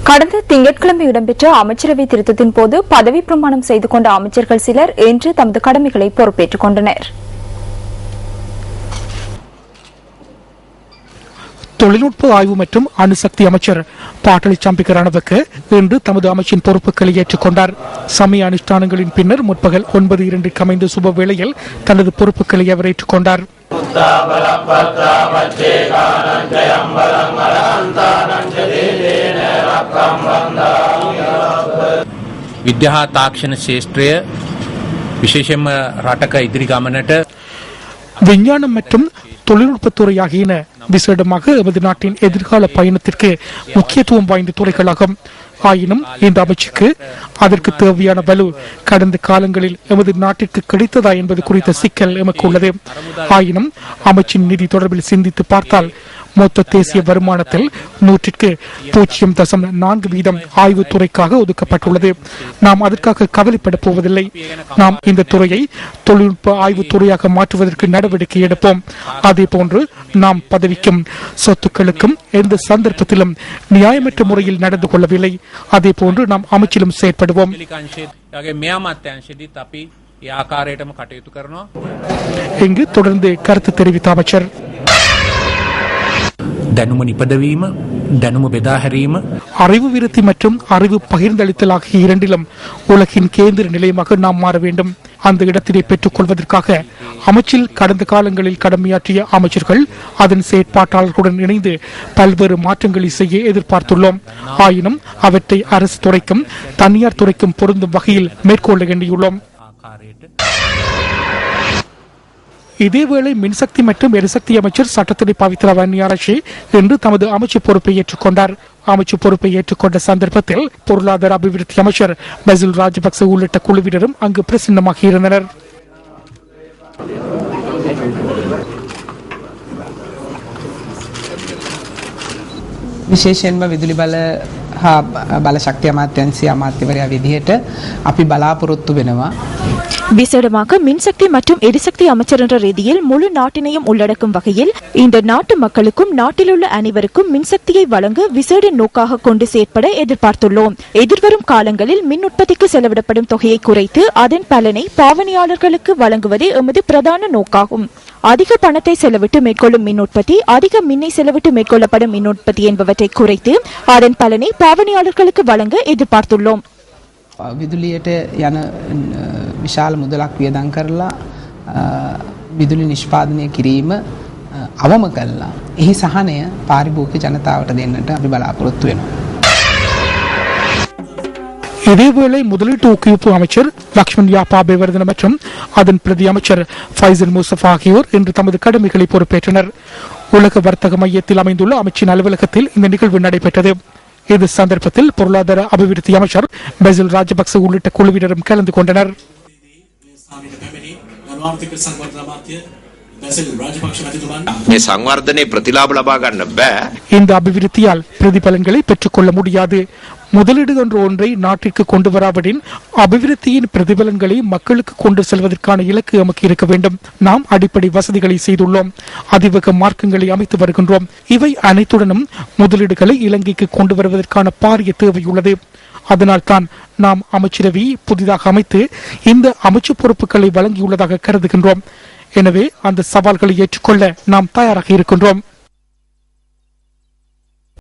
கடந்த திங்கட்கிழமை இடம்பெற்ற அமைச்சரவை திருத்தத்தின் போது பதவி பிரமாணம் செய்து கொண்ட அமைச்சர்கள் சிலர் இன்று தமது கடமைகளை பொறுப்பேற்றுக் கொண்டனர். தொழில்நுட்ப ஆய்வு மற்றும் அணுசக்தி அமைச்சர் பாட்டலி சம்பிக்க ரணவுக்கு இன்று தமது அமைச்சின் பொறுப்புகளை ஏற்றுக்கொண்டார். சமய அனுஷ்டானங்களின் பின்னர் முற்பகல் 9:02 அமைந்த சுப வேளையில் தனது பொறுப்புகளை அவர் ஏற்றுக்கொண்டார். විද්‍යා තාක්ෂණ ශේෂ්ත්‍රය විශේෂයෙන්ම රටක ඉදිරි ගමනට விஞ்ஞானம் மற்றும் தொழில்நுட்பத்துறை ஆகியன விசேடமாக எமது நாட்டின் எதிர்கால பயணத்திற்கு முக்கியத்துவம் வாய்ந்த துறைகளாகும். ஆயினும் இந்த அமைச்சுக்கு அதற்கு தேவையான வலு கடந்த காலங்களில் எமது நாட்டிற்கு கிடைத்ததா என்பது குறித்த சிக்கல் எமக்கு உள்ளது. ஆயினும் அமைச்சின் நிதி தொடர்பில் சிந்தித்து பார்த்தால் மொத்த தேசிய வருமானத்தில் 0.04% ஆய்வுத்துறைக்காக ஒதுக்கப்பட்டுள்ளது. நாம் அதற்காக கவலைப்பட போவதில்லை. நாம் இந்த துறையை தொழில்நுட்ப ஆய்வுத்துறையாக மாற்றுவதற்கு நடவடிக்கை எடுப்போம். அதே போன்று நாம் பதவிக்கும் சொத்துக்களுக்கும் எந்த சந்தர்ப்பத்திலும் நியாயமற்ற முறையில் நடந்து கொள்ளவில்லை. அதே போன்று நாம் அமைச்சிலும் செயற்படுவோம். இங்கு தொடர்ந்து கருத்து தெரிவித்த அமைச்சர், දැනුම නිපදවීම දැනුම බෙදා හැරීම அறிவு விருத்தி மற்றும் அறிவு பகிர்ந்தளித்தல் ஆகிய இரண்டிலும் உலகின் கேந்திர நிலையமாக நாம் மாற வேண்டும். அந்த இடத்தினை பெற்றுக் கொள்வதற்காக அமைச்சில் கடந்த காலங்களில் கடமையாற்றிய அமைச்சர்கள் அதன் செயற்பாட்டாளர்களுடன் இணைந்து பல்வேறு மாற்றங்களை செய்ய எதிர்பார்த்துள்ளோம். ஆயினும் அவற்றை அரசு துறைக்கும் தனியார் துறைக்கும் பொருந்தும் வகையில் மேற்கொள்ள எண்ணியுள்ளோம். இதேவேளை மின்சக்தி மற்றும் எரிசக்தி அமைச்சர் சட்டத்துறை பவித்ரா வன்னியாராட்சி இன்று தமது அமைச்சு பொறுப்பை ஏற்றுக்கொண்டார். அமைச்சு பொறுப்பை ஏற்றுக்கொண்ட சந்தர்ப்பத்தில் பொருளாதார அபிவிருத்தி அமைச்சர் பசில் ராஜபக்ச உள்ளிட்ட குழுவினரும் அங்கு பிரசன்னமாக இருந்தனர். විශේෂයෙන්ම විදුලි බල හා බලශක්ති අමාත්‍යාංශය අමාත්‍යවරයා විදිහට අපි බලාපොරොත්තු වෙනවා. விசேடமாக மின்சக்தி மற்றும் எரிசக்தி அமைச்சர் என்ற ரீதியில் முழு நாட்டினையும் உள்ளடக்கும் வகையில் இந்த நாட்டு மக்களுக்கும் நாட்டில் உள்ள அனைவருக்கும் மின்சக்தியை வழங்க விசேட நோக்காக கொண்டு செயற்பட எதிர்பார்த்துள்ளோம். எதிர்வரும் காலங்களில் மின் உற்பத்திக்கு செலவிடப்படும் தொகையை குறைத்து அதன் பலனை பாவனையாளர்களுக்கு வழங்குவதே எமது பிரதான நோக்காகும். அதிக பணத்தை செலவிட்டு மேற்கொள்ளும் மின் உற்பத்தி, அதிக மின்னை செலவிட்டு மேற்கொள்ளப்படும் மின் உற்பத்தி என்பவற்றை குறைத்து அதன் பலனை பாவனையாளர்களுக்கு வழங்க எதிர்பார்த்துள்ளோம். විදුලියට යන විශාල මුදලක් වියදම් කරලා විදුලි නිෂ්පාදනය කිරීම අවම කළා. එහි සහනය පාරිභෝගික ජනතාවට දෙන්නට අපි බලාපොරොත්තු වෙනවා. இதேவேளை முதலீட்டு ஊக்குவிப்பு அமைச்சர் லக்ஷ்மண் யாபாபேவர்தன மற்றும் அதன் பிரதி அமைச்சர் ஃபைசல் மூசப் ஆகியோர் இன்று தமது கடமைகளை பொறுப்பேற்றனர். உலக வர்த்தக மையத்தில் அமைந்துள்ள அமைச்சின் அலுவலகத்தில் இந்த நிகழ்வு நடைபெற்றது. இது சந்தர்ப்பத்தில் பொருளாதார அபிவிருத்தி அமைச்சர் பசில் ராஜபக்ச உள்ளிட்ட குழுவினரும் கலந்து கொண்டனர். இந்த அபிவிருத்தியால் பிரதிபலன்களை பெற்றுக் கொள்ள முடியாது. முதலீடு என்ற ஒன்றை நாட்டிற்கு கொண்டு வராவிடின் அபிவிருத்தியின் பிரதிபலன்களை மக்களுக்கு கொண்டு செல்வதற்கான இலக்கு நமக்கு இருக்க வேண்டும். நாம் அடிப்படை வசதிகளை செய்துள்ளோம், அதிவேக மார்க்கங்களை அமைத்து வருகின்றோம். இவை அனைத்துடனும் முதலீடுகளை இலங்கைக்கு கொண்டு வருவதற்கான பாரிய தேவை உள்ளது. அதனால் தான் நாம் அமைச்சரவையை புதிதாக அமைத்து இந்த அமைச்சு பொறுப்புகளை வழங்கியுள்ளதாக கருதுகின்றோம். எனவே அந்த சவால்களை ஏற்றுக்கொள்ள நாம் தயாராக இருக்கின்றோம்.